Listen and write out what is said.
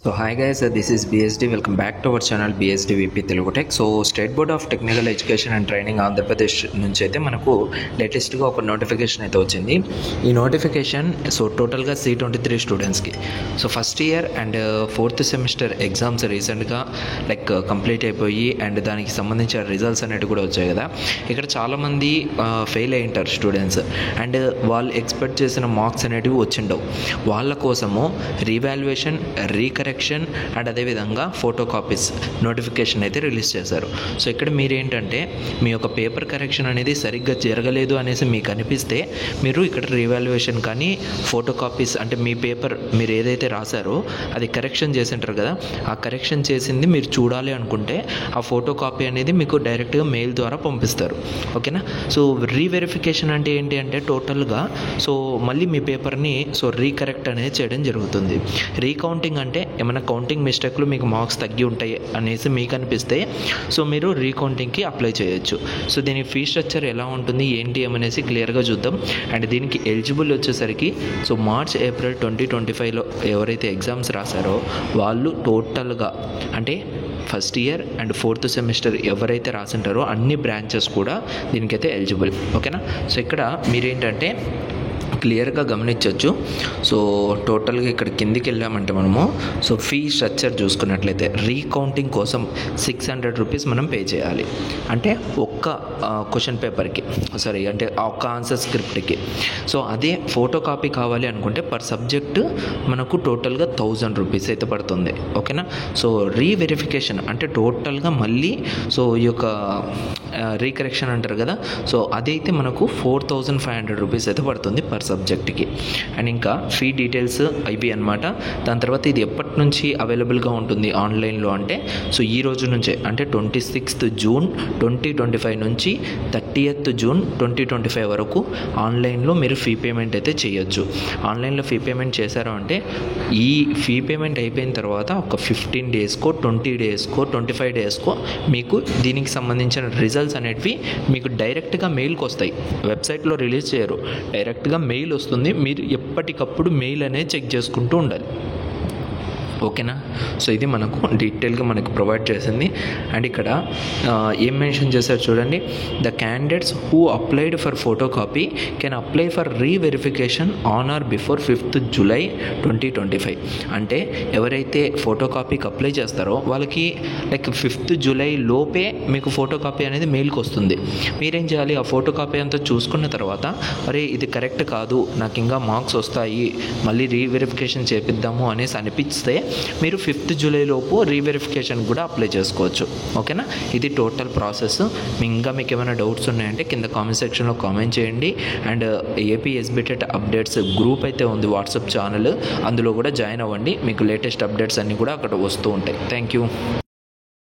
So hi guys, this is BSD. Welcome back to our channel BSD VP Telugu Tech. So state board of technical education and training Andhra Pradesh నుంచి అయితే మనకు లేటెస్ట్గా ఒక notification అయితే వచ్చింది. ఈ నోటిఫికేషన్ టోటల్గా C23 స్టూడెంట్స్కి first year and fourth semester exams రీసెంట్గా కంప్లీట్ అయిపోయి అండ్ దానికి సంబంధించిన రిజల్ట్స్ అనేవి కూడా వచ్చాయి కదా. ఇక్కడ చాలామంది ఫెయిల్ అయి ఉంటారు స్టూడెంట్స్ అండ్ వాళ్ళు ఎక్స్పెక్ట్ చేసిన మార్క్స్ అనేటివి వచ్చిండవు. వాళ్ళ కోసము రీవాల్యుయేషన్, రీకరెక్షన్ అండ్ అదేవిధంగా ఫోటో కాపీస్ నోటిఫికేషన్ అయితే రిలీజ్ చేశారు. సో ఇక్కడ మీరేంటంటే మీ యొక్క పేపర్ కరెక్షన్ అనేది సరిగ్గా జరగలేదు అనేసి మీకు అనిపిస్తే మీరు ఇక్కడ రీవాల్యుయేషన్ కానీ ఫోటో కాపీస్ అంటే మీ పేపర్ మీరు ఏదైతే రాశారో అది కరెక్షన్ చేసి ఉంటారు కదా, ఆ కరెక్షన్ చేసింది మీరు చూడాలి అనుకుంటే ఆ ఫోటో కాపీ అనేది మీకు డైరెక్ట్గా మెయిల్ ద్వారా పంపిస్తారు. ఓకేనా. సో రీవెరిఫికేషన్ అంటే ఏంటి అంటే టోటల్గా మళ్ళీ మీ పేపర్ని రీకరెక్ట్ అనేది చేయడం జరుగుతుంది. రీకౌంటింగ్ అంటే ఏమైనా కౌంటింగ్ మిస్టేక్లు మీకు మార్క్స్ తగ్గి ఉంటాయి అనేసి మీకు అనిపిస్తే మీరు రీకౌంటింగ్కి అప్లై చేయొచ్చు. దీని ఫీ స్ట్రక్చర్ ఎలా ఉంటుంది ఏంటి ఏమనేసి క్లియర్గా చూద్దాం. అండ్ దీనికి ఎలిజిబుల్ వచ్చేసరికి మార్చ్ ఏప్రిల్ 2025లో ఎవరైతే ఎగ్జామ్స్ రాశారో వాళ్ళు టోటల్గా అంటే first year and fourth semester ఎవరైతే రాసింటారో అన్ని బ్రాంచెస్ కూడా దీనికైతే ఎలిజిబుల్. ఓకేనా. ఇక్కడ మీరేంటంటే క్లియర్గా గమనించవచ్చు. టోటల్గా ఇక్కడ కిందికి వెళ్ళామంటే మనము ఫీ స్ట్రక్చర్ చూసుకున్నట్లయితే రీకౌంటింగ్ కోసం 600 రూపీస్ మనం పే చేయాలి. అంటే ఒక్క క్వశ్చన్ పేపర్కి అంటే ఒక్క ఆన్సర్ స్క్రిప్ట్కి. అదే ఫోటో కాపీ కావాలి అనుకుంటే పర్ సబ్జెక్టు మనకు టోటల్గా 1000 రూపీస్ అయితే పడుతుంది. ఓకేనా. రీవెరిఫికేషన్ అంటే టోటల్గా మళ్ళీ ఈ యొక్క రీకరెక్షన్ అంటారు కదా, అదైతే మనకు 4500 రూపీస్ అయితే పడుతుంది పర్ సబ్జెక్ట్కి. అండ్ ఇంకా ఫీ డీటెయిల్స్ ఇవి అనమాట. దాని తర్వాత ఇది ఎప్పటి నుంచి అవైలబుల్గా ఉంటుంది ఆన్లైన్లో అంటే ఈ రోజు నుంచే అంటే 26th జూన్ 2025 నుంచి 30th జూన్ 2025 వరకు ఆన్లైన్లో మీరు ఫీ పేమెంట్ అయితే చేయొచ్చు. ఆన్లైన్లో ఫీ పేమెంట్ చేశారు అంటే ఈ ఫీ పేమెంట్ అయిపోయిన తర్వాత ఒక 15 డేస్కో 20 డేస్కో 25 డేస్కో మీకు దీనికి సంబంధించిన రిజల్ట్స్ అనేటివి మీకు డైరెక్ట్గా మెయిల్కి వస్తాయి. వెబ్సైట్లో రిలీజ్ చేయరు, డైరెక్ట్గా మెయిల్ వస్తుంది. మీరు ఎప్పటికప్పుడు మెయిల్ అనేది చెక్ చేసుకుంటూ ఉండాలి. ఓకేనా. ఇది మనకు డీటెయిల్గా మనకు ప్రొవైడ్ చేసింది. అండ్ ఇక్కడ ఏం మెన్షన్ చేశారు చూడండి, the candidates who applied for photo copy can apply for reverification on are before 5th July 2025. అంటే ఎవరైతే ఫోటో కాపీకి అప్లై చేస్తారో వాళ్ళకి 5th జూలై లోపే మీకు ఫోటో కాపీ అనేది మెయిల్కి వస్తుంది. మీరేం చేయాలి, ఆ ఫోటో కాపీ అంతా చూసుకున్న తర్వాత అరే ఇది కరెక్ట్ కాదు, నాకు ఇంకా మార్క్స్ వస్తాయి, మళ్ళీ రీవెరిఫికేషన్ చేపిద్దాము అనేసి అనిపిస్తే మీరు 5th జూలై లోపు రీవెరిఫికేషన్ కూడా అప్లై చేసుకోవచ్చు. ఓకేనా. ఇది టోటల్ ప్రాసెస్. ఇంకా మీకు ఏమైనా డౌట్స్ ఉన్నాయంటే కింద కామెంట్ సెక్షన్లో కామెంట్ చేయండి. And AP SBTET updates group అయితే ఉంది, వాట్సాప్ ఛానల్, అందులో కూడా జాయిన్ అవ్వండి. మీకు లేటెస్ట్ అప్డేట్స్ అన్నీ కూడా అక్కడ వస్తూ ఉంటాయి. Thank you.